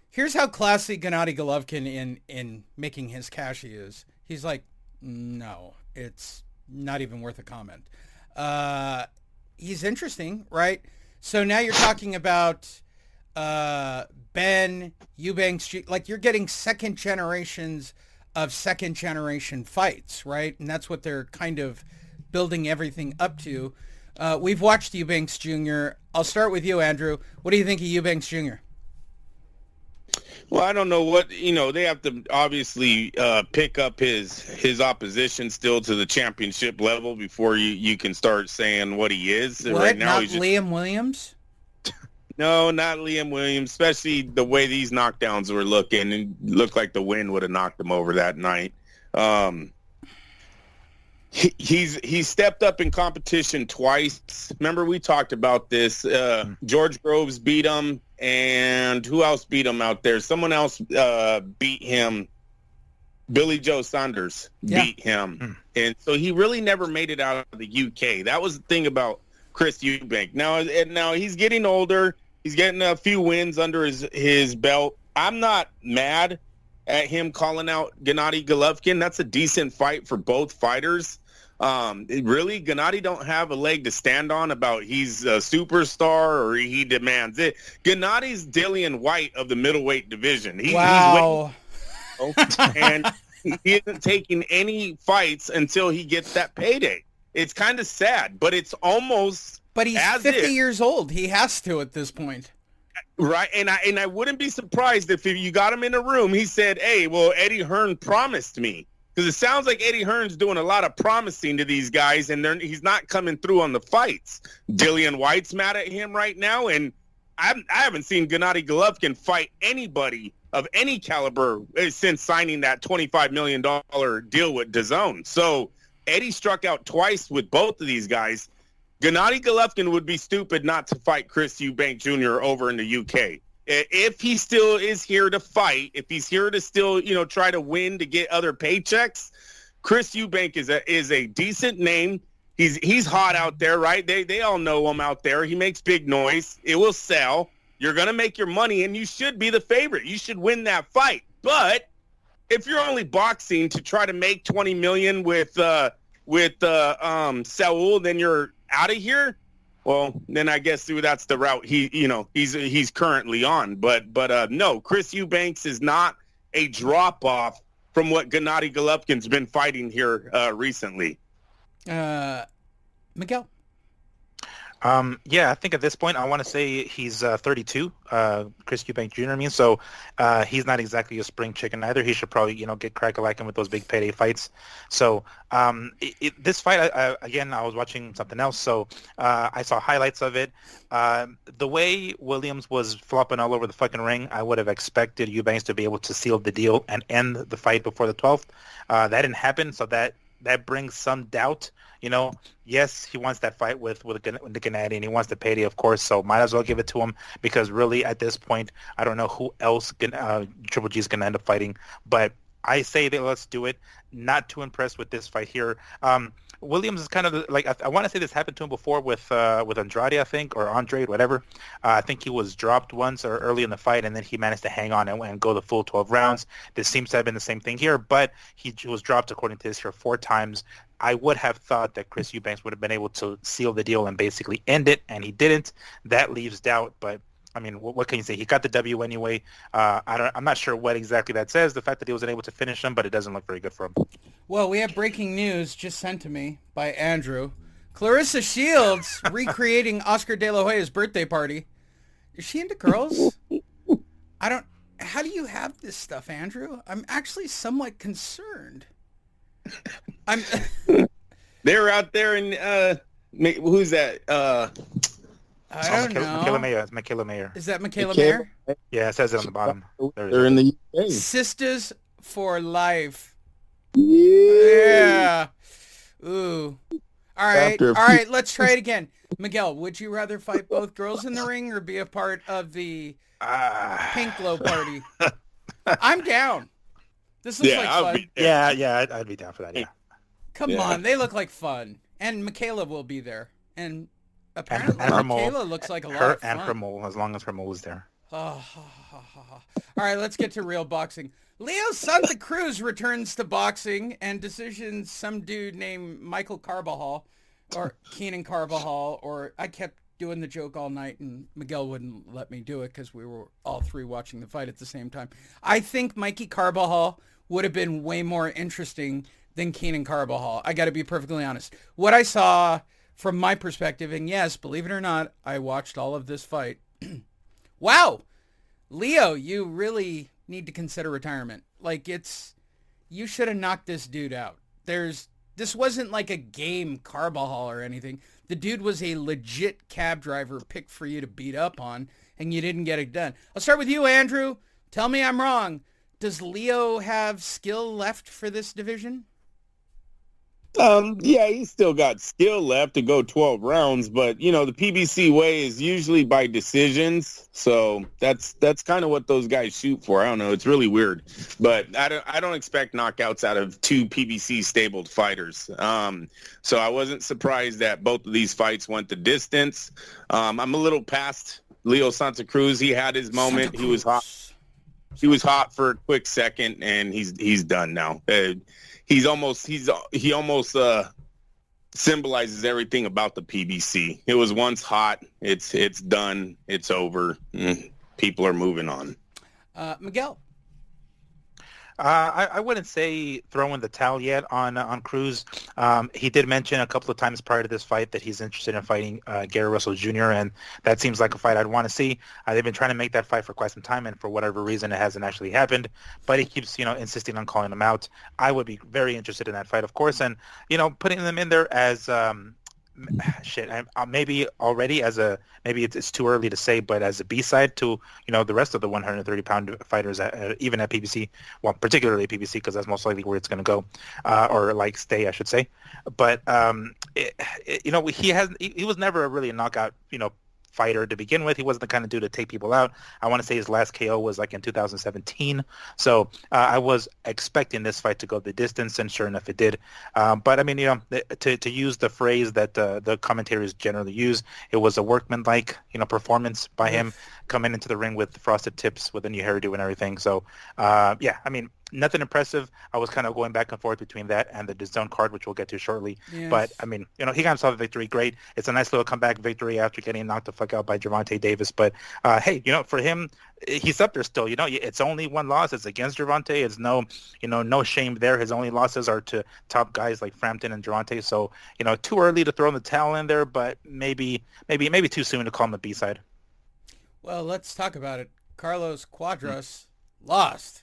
[SPEAKER 1] Here's how classy Gennady Golovkin in making his cash is. He's like, no, it's not even worth a comment. He's interesting, right? So now you're talking about Ben Eubanks, like you're getting second generation fights, right? And that's what they're kind of building everything up to. We've watched Eubanks Jr. I'll start with you, Andrew. What do you think of Eubanks Jr.?
[SPEAKER 3] Well, I don't know what, they have to obviously pick up his opposition still to the championship level before you can start saying what he is.
[SPEAKER 1] What?
[SPEAKER 3] Right now,
[SPEAKER 1] Not Liam Williams?
[SPEAKER 3] No, not Liam Williams, especially the way these knockdowns were looking. It looked like the wind would have knocked him over that night. He's stepped up in competition twice. Remember, we talked about this. George Groves beat him, and who else beat him out there? Someone else beat him. Billy Joe Saunders beat him. And so he really never made it out of the UK. That was the thing about Chris Eubank. Now he's getting older. He's getting a few wins under his belt. I'm not mad at him calling out Gennady Golovkin. That's a decent fight for both fighters. Really, Gennady don't have a leg to stand on about he's a superstar or he demands it. Gennady's Dillian White of the middleweight division.
[SPEAKER 1] Wow.
[SPEAKER 3] And he isn't taking any fights until he gets that payday. It's kind of sad, but it's almost...
[SPEAKER 1] But he's 50 years old. He has to at this point.
[SPEAKER 3] Right, and I wouldn't be surprised if you got him in a room, he said, hey, well, Eddie Hearn promised me. Because it sounds like Eddie Hearn's doing a lot of promising to these guys, and he's not coming through on the fights. Dillian White's mad at him right now, and I haven't seen Gennady Golovkin fight anybody of any caliber since signing that $25 million deal with DAZN. So Eddie struck out twice with both of these guys. Gennady Golovkin would be stupid not to fight Chris Eubank Jr. over in the UK. If he still is here to fight, if he's here to still, try to win to get other paychecks, Chris Eubank is a decent name. He's hot out there, right? They all know him out there. He makes big noise. It will sell. You're going to make your money, and you should be the favorite. You should win that fight. But if you're only boxing to try to make $20 million with Saul, then you're out of here. Well, then I guess that's the route he's currently on. But no, Chris Eubanks is not a drop off from what Gennady Golovkin's been fighting here recently.
[SPEAKER 1] Miguel.
[SPEAKER 2] Yeah, I think at this point I want to say he's 32, Chris Eubank Jr. So he's not exactly a spring chicken either. He should probably get crack-a-lacking with those big payday fights. So this fight, I was watching something else, so I saw highlights of it. The way Williams was flopping all over the fucking ring, I would have expected Eubanks to be able to seal the deal and end the fight before the 12th. That didn't happen, so that brings some doubt. Yes, he wants that fight with the Gennady, and he wants the payday, of course, so might as well give it to him, because really at this point, I don't know who else Triple G is going to end up fighting, but I say that let's do it. Not too impressed with this fight here. Williams is kind of like, I want to say this happened to him before with Andrade, I think, or Andre, whatever. I think he was dropped once or early in the fight, and then he managed to hang on and go the full 12 rounds. This seems to have been the same thing here, but he was dropped, according to this here, 4 times. I would have thought that Chris Eubanks would have been able to seal the deal and basically end it, and he didn't. That leaves doubt, but I mean, what can you say? He got the W anyway. I'm not sure what exactly that says. The fact that he wasn't able to finish him, but it doesn't look very good for him.
[SPEAKER 1] Well, we have breaking news just sent to me by Andrew. Clarissa Shields recreating Oscar De La Hoya's birthday party. Is she into girls? How do you have this stuff, Andrew? I'm actually somewhat concerned.
[SPEAKER 3] They're out there in, who's that?
[SPEAKER 1] I don't know.
[SPEAKER 2] Michaela Mayer. It's Michaela Mayer.
[SPEAKER 1] Is that Michaela Mayer?
[SPEAKER 2] Yeah, it says it on the bottom.
[SPEAKER 3] They're in the UK.
[SPEAKER 1] Sisters for life.
[SPEAKER 3] Yeah.
[SPEAKER 1] Ooh. All right. Let's try it again. Miguel, would you rather fight both girls in the ring or be a part of the pink glow party? I'm down. This looks like fun.
[SPEAKER 2] I'd be down for that. Yeah.
[SPEAKER 1] Come on, they look like fun, and Michaela will be there, and apparently Michaela looks like a lot of fun.
[SPEAKER 2] And her mole, as long as her mole is there.
[SPEAKER 1] All right, let's get to real boxing. Leo Santa Cruz returns to boxing and decisions some dude named Michael Carbajal, or Keenan Carbajal, or I kept doing the joke all night and Miguel wouldn't let me do it because we were all three watching the fight at the same time. I think Mikey Carbajal would have been way more interesting than Keenan Carbajal. I got to be perfectly honest. What I saw from my perspective, and yes, believe it or not, I watched all of this fight. Wow. Leo, you really need to consider retirement. Like, you should have knocked this dude out. This wasn't like a game Carbajal or anything. The dude was a legit cab driver picked for you to beat up on, and you didn't get it done. I'll start with you, Andrew. Tell me I'm wrong. Does Leo have skill left for this division?
[SPEAKER 3] Yeah, he's still got skill left to go 12 rounds, but the PBC way is usually by decisions, so that's kind of what those guys shoot for. I don't know, it's really weird, but I don't expect knockouts out of two PBC stabled fighters. So I wasn't surprised that both of these fights went the distance. I'm a little past Leo Santa Cruz. He had his moment. He was hot. He was hot for a quick second, and he's done now. He almost symbolizes everything about the PBC. It was once hot. It's done. It's over. People are moving on.
[SPEAKER 1] Miguel.
[SPEAKER 2] I wouldn't say throw in the towel yet on Cruz. He did mention a couple of times prior to this fight that he's interested in fighting Gary Russell Jr., and that seems like a fight I'd want to see. They've been trying to make that fight for quite some time, and for whatever reason, it hasn't actually happened. But he keeps, insisting on calling him out. I would be very interested in that fight, of course, and putting them in there as maybe already as maybe it's too early to say, but as a B-side to the rest of the 130-pound fighters, even at PBC, well, particularly at PBC because that's most likely where it's going to go, or like stay, I should say. But he was never really a knockout fighter to begin with. He wasn't the kind of dude to take people out. I want to say his last KO was like in 2017. So I was expecting this fight to go the distance, and sure enough, it did. But I mean, to use the phrase that the commentators generally use, it was a workmanlike, performance by him coming into the ring with frosted tips with a new hairdo and everything. So yeah, I mean, nothing impressive. I was kind of going back and forth between that and the DAZN card, which we'll get to shortly. Yes. But, I mean, he got himself a victory. Great. It's a nice little comeback victory after getting knocked the fuck out by Gervonta Davis. But, hey, for him, he's up there still. It's only one loss. It's against Gervonta. It's no shame there. His only losses are to top guys like Frampton and Gervonta. So, too early to throw the towel in there, but maybe too soon to call him a B-side.
[SPEAKER 1] Well, let's talk about it. Carlos Cuadras lost.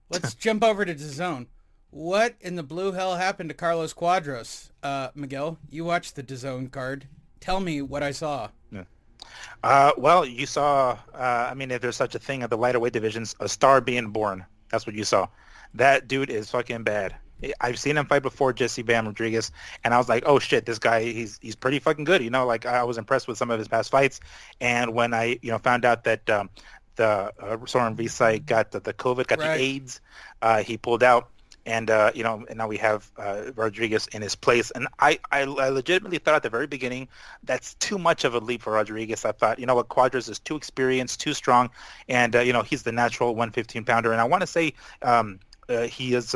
[SPEAKER 1] Let's jump over to DAZN. What in the blue hell happened to Carlos Cuadras? Miguel, you watched the DAZN card. Tell me what I saw.
[SPEAKER 2] Yeah. Well, you saw, if there's such a thing at the lighter weight divisions, a star being born. That's what you saw. That dude is fucking bad. I've seen him fight before, Jesse Bam Rodriguez, and I was like, oh shit, this guy, he's pretty fucking good. I was impressed with some of his past fights, and when I found out that the Soren Visay got the COVID, got the AIDS, he pulled out, and and now we have Rodriguez in his place. And I legitimately thought at the very beginning that's too much of a leap for Rodriguez. I thought, Cuadras is too experienced, too strong, and he's the natural 115 pounder. And I want to say he is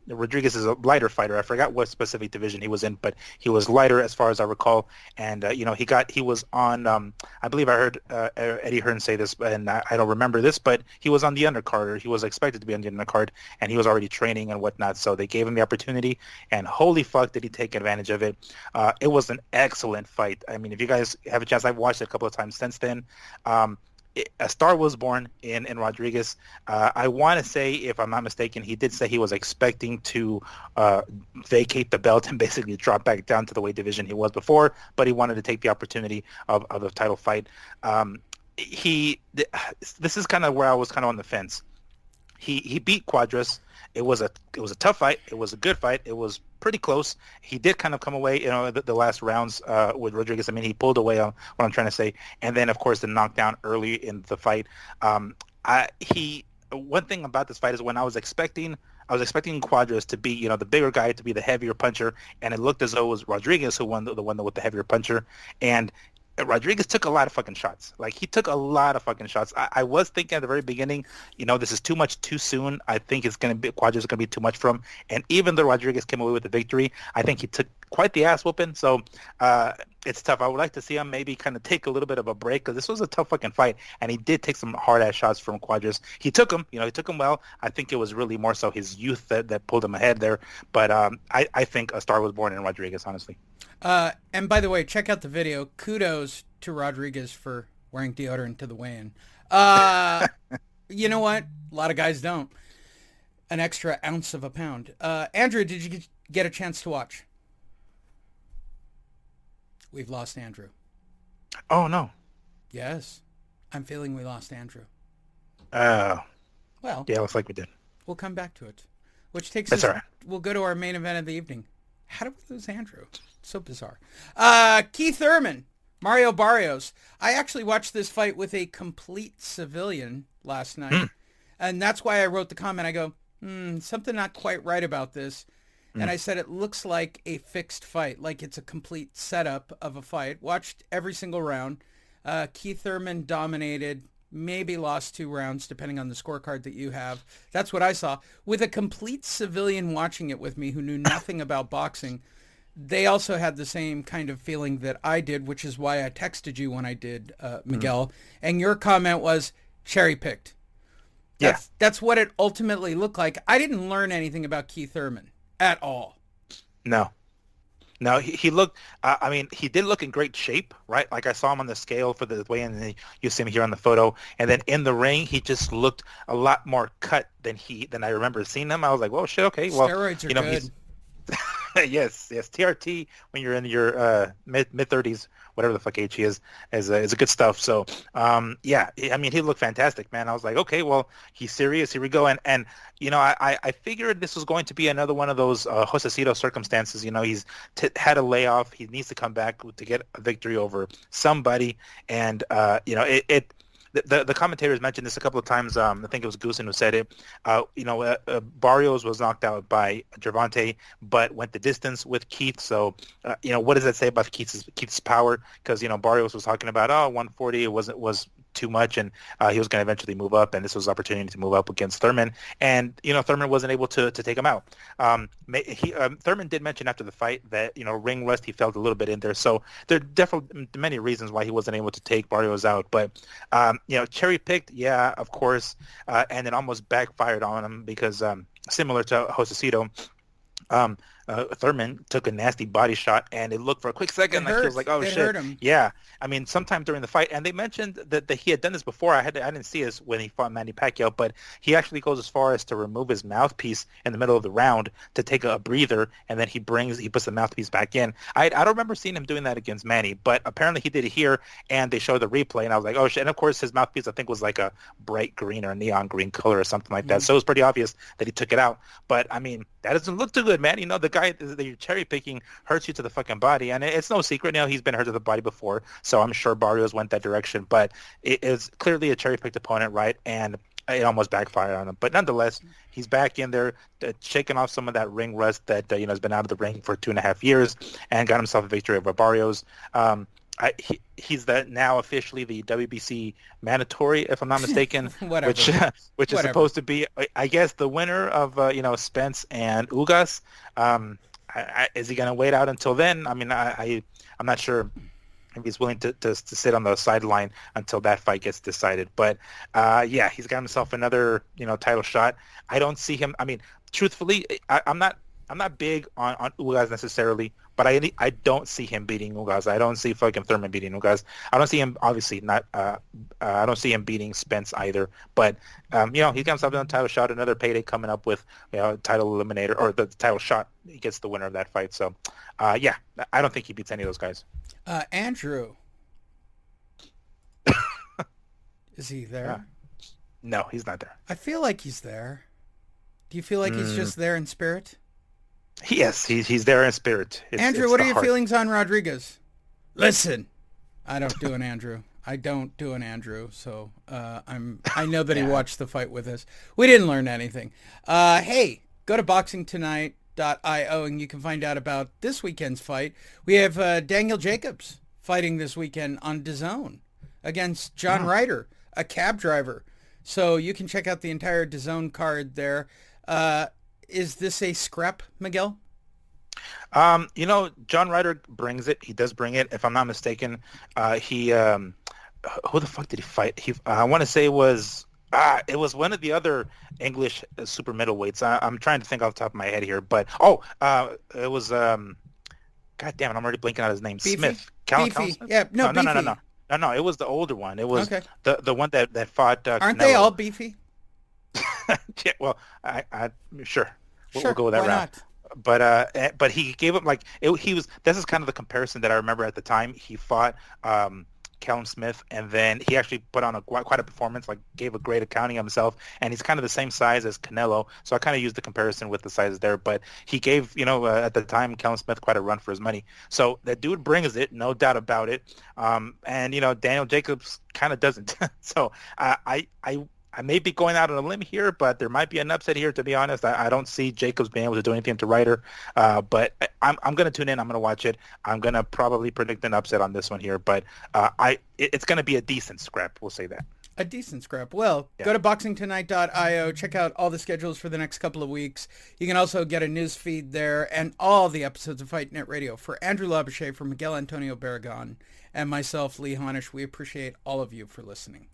[SPEAKER 2] Rodriguez is a lighter fighter. I forgot what specific division he was in, but he was lighter as far as I recall. And he was on. I believe I heard Eddie Hearn say this, and I don't remember this, but he was on the undercard, or he was expected to be on the undercard, and he was already training and whatnot. So they gave him the opportunity, and holy fuck, did he take advantage of it! It was an excellent fight. I mean, if you guys have a chance, I've watched it a couple of times since then. A star was born in Rodriguez. I want to say, if I'm not mistaken, he did say he was expecting to vacate the belt and basically drop back down to the weight division he was before, but he wanted to take the opportunity of the title fight. This is kind of where I was kind of on the fence. He beat Cuadras. It was a tough fight. It was a good fight. It was pretty close. He did kind of come away, the last rounds with Rodriguez. I mean, he pulled away on what I'm trying to say, and then of course the knockdown early in the fight. One thing about this fight is when I was expecting Cuadras to be, the bigger guy, to be the heavier puncher, and it looked as though it was Rodriguez who won the one with the heavier puncher, and Rodriguez took a lot of fucking shots. Like, he took a lot of fucking shots. I was thinking at the very beginning, this is too much too soon. I think Cuadras is going to be too much for him. And even though Rodriguez came away with the victory, I think he took quite the ass whooping. So it's tough. I would like to see him maybe kind of take a little bit of a break, because this was a tough fucking fight. And he did take some hard-ass shots from Cuadras. He took them. He took them well. I think it was really more so his youth that pulled him ahead there. But I think a star was born in Rodriguez, honestly.
[SPEAKER 1] And by the way, check out the video. Kudos to Rodriguez for wearing deodorant to the weigh-in. You know what? A lot of guys don't. An extra ounce of a pound. Andrew, did you get a chance to watch? We've lost Andrew.
[SPEAKER 2] Oh, no.
[SPEAKER 1] Yes. I'm feeling we lost Andrew.
[SPEAKER 2] Well, yeah, looks like we did.
[SPEAKER 1] We'll come back to it. Which takes
[SPEAKER 2] That's
[SPEAKER 1] us...
[SPEAKER 2] all right.
[SPEAKER 1] We'll go to our main event of the evening. How did we lose Andrew? So bizarre. Keith Thurman, Mario Barrios. I actually watched this fight with a complete civilian last night. And that's why I wrote the comment. I go, something not quite right about this. And I said, it looks like a fixed fight, like it's a complete setup of a fight. Watched every single round. Keith Thurman dominated, maybe lost 2 rounds, depending on the scorecard that you have. That's what I saw. With a complete civilian watching it with me who knew nothing about boxing, they also had the same kind of feeling that I did, which is why I texted you when I did, Miguel. And your comment was cherry-picked. That's what it ultimately looked like. I didn't learn anything about Keith Thurman at all.
[SPEAKER 2] No, he looked, he did look in great shape, right? Like, I saw him on the scale for the weigh-in, and you see him here on the photo. And then in the ring, he just looked a lot more cut than I remember seeing him. I was like, whoa, shit, okay. Well,
[SPEAKER 1] steroids are good.
[SPEAKER 2] Yes. TRT, when you're in your mid-30s, whatever the fuck age he is a good stuff. So, he looked fantastic, man. I was like, okay, well, he's serious. Here we go. And I figured this was going to be another one of those Josecito circumstances. He's had a layoff. He needs to come back to get a victory over somebody. And, The commentators mentioned this a couple of times. I think it was Goosen who said it. Barrios was knocked out by Gervonta, but went the distance with Keith. So, what does that say about Keith's power? Because Barrios was talking about 140 was too much, and he was going to eventually move up, and this was an opportunity to move up against Thurman. And Thurman wasn't able to take him out. Thurman did mention after the fight that ring rust, he felt a little bit in there. So there are definitely many reasons why he wasn't able to take Barrios out. But cherry picked, yeah, of course, and it almost backfired on him because similar to Josecito, Thurman took a nasty body shot, and it looked for a quick second like he was like, "Oh shit!"
[SPEAKER 1] Hurt him.
[SPEAKER 2] Yeah, sometime during the fight, and they mentioned that he had done this before. I didn't see this when he fought Manny Pacquiao, but he actually goes as far as to remove his mouthpiece in the middle of the round to take a breather, and then he puts the mouthpiece back in. I don't remember seeing him doing that against Manny, but apparently he did it here, and they showed the replay, and I was like, "Oh shit!" And of course, his mouthpiece I think was like a bright green or a neon green color or something like that, so it was pretty obvious that he took it out. But that doesn't look too good, man. The guy that you're cherry picking hurts you to the fucking body, and it's no secret now he's been hurt to the body before, so I'm sure Barrios went that direction, but it is clearly a cherry picked opponent, right? And it almost backfired on him, but nonetheless, he's back in there, shaking off some of that ring rust that has been out of the ring for 2.5 years, and got himself a victory over Barrios. He's the now officially the WBC mandatory, if I'm not mistaken,
[SPEAKER 1] Whatever.
[SPEAKER 2] which is
[SPEAKER 1] Whatever.
[SPEAKER 2] supposed to be, I guess, the winner of Spence and Ugas. Is he going to wait out until then? I mean, I'm not sure if he's willing to sit on the sideline until that fight gets decided. But yeah, he's got himself another title shot. I don't see him. I mean, truthfully, I'm not big on Ugas necessarily, but I don't see him beating Ugas. I don't see fucking Thurman beating Ugas. I don't see him, obviously not. I don't see him beating Spence either. But he's got himself another title shot, another payday coming up with title eliminator or the title shot. He gets the winner of that fight. So yeah, I don't think he beats any of those guys.
[SPEAKER 1] Andrew, is he there?
[SPEAKER 2] No, he's not there.
[SPEAKER 1] I feel like he's there. Do you feel like he's just there in spirit?
[SPEAKER 2] Yes, he's there in spirit.
[SPEAKER 1] Andrew, what are your feelings on Rodriguez? Listen, I don't do an Andrew. So I know that he watched the fight with us. We didn't learn anything. Hey, go to boxingtonight.io and you can find out about this weekend's fight. We have Daniel Jacobs fighting this weekend on DAZN against John Ryder, a cab driver. So you can check out the entire DAZN card there. Is this a scrap, Miguel?
[SPEAKER 2] John Ryder brings it. He does bring it. If I'm not mistaken, he who the fuck did he fight? I want to say it was one of the other English super middleweights. I'm trying to think off the top of my head here, but it was God damn it, I'm already blinking out his name.
[SPEAKER 1] Beefy?
[SPEAKER 2] Smith.
[SPEAKER 1] Beefy. Yeah, no, Beefy.
[SPEAKER 2] No, it was the older one. It was
[SPEAKER 1] Okay.
[SPEAKER 2] the one that fought
[SPEAKER 1] Aren't
[SPEAKER 2] Canelo.
[SPEAKER 1] they all beefy?
[SPEAKER 2] Yeah, well, I sure.
[SPEAKER 1] Sure,
[SPEAKER 2] We'll go that
[SPEAKER 1] why
[SPEAKER 2] route. But he gave him this is kind of the comparison that I remember at the time. He fought Callum Smith, and then he actually put on quite a performance, like gave a great accounting of himself, and he's kind of the same size as Canelo, so I kind of used the comparison with the sizes there, but he gave, at the time, Callum Smith quite a run for his money. So that dude brings it, no doubt about it, and, Daniel Jacobs kind of doesn't. So I may be going out on a limb here, but there might be an upset here, to be honest. I don't see Jacobs being able to do anything to Ryder, but I'm going to tune in. I'm going to watch it. I'm going to probably predict an upset on this one here, but it's going to be a decent scrap. We'll say that.
[SPEAKER 1] A decent scrap. Well, go to boxingtonight.io. Check out all the schedules for the next couple of weeks. You can also get a news feed there and all the episodes of Fight Net Radio. For Andrew Labouche, for Miguel Antonio Barragan, and myself, Lee Honish, we appreciate all of you for listening.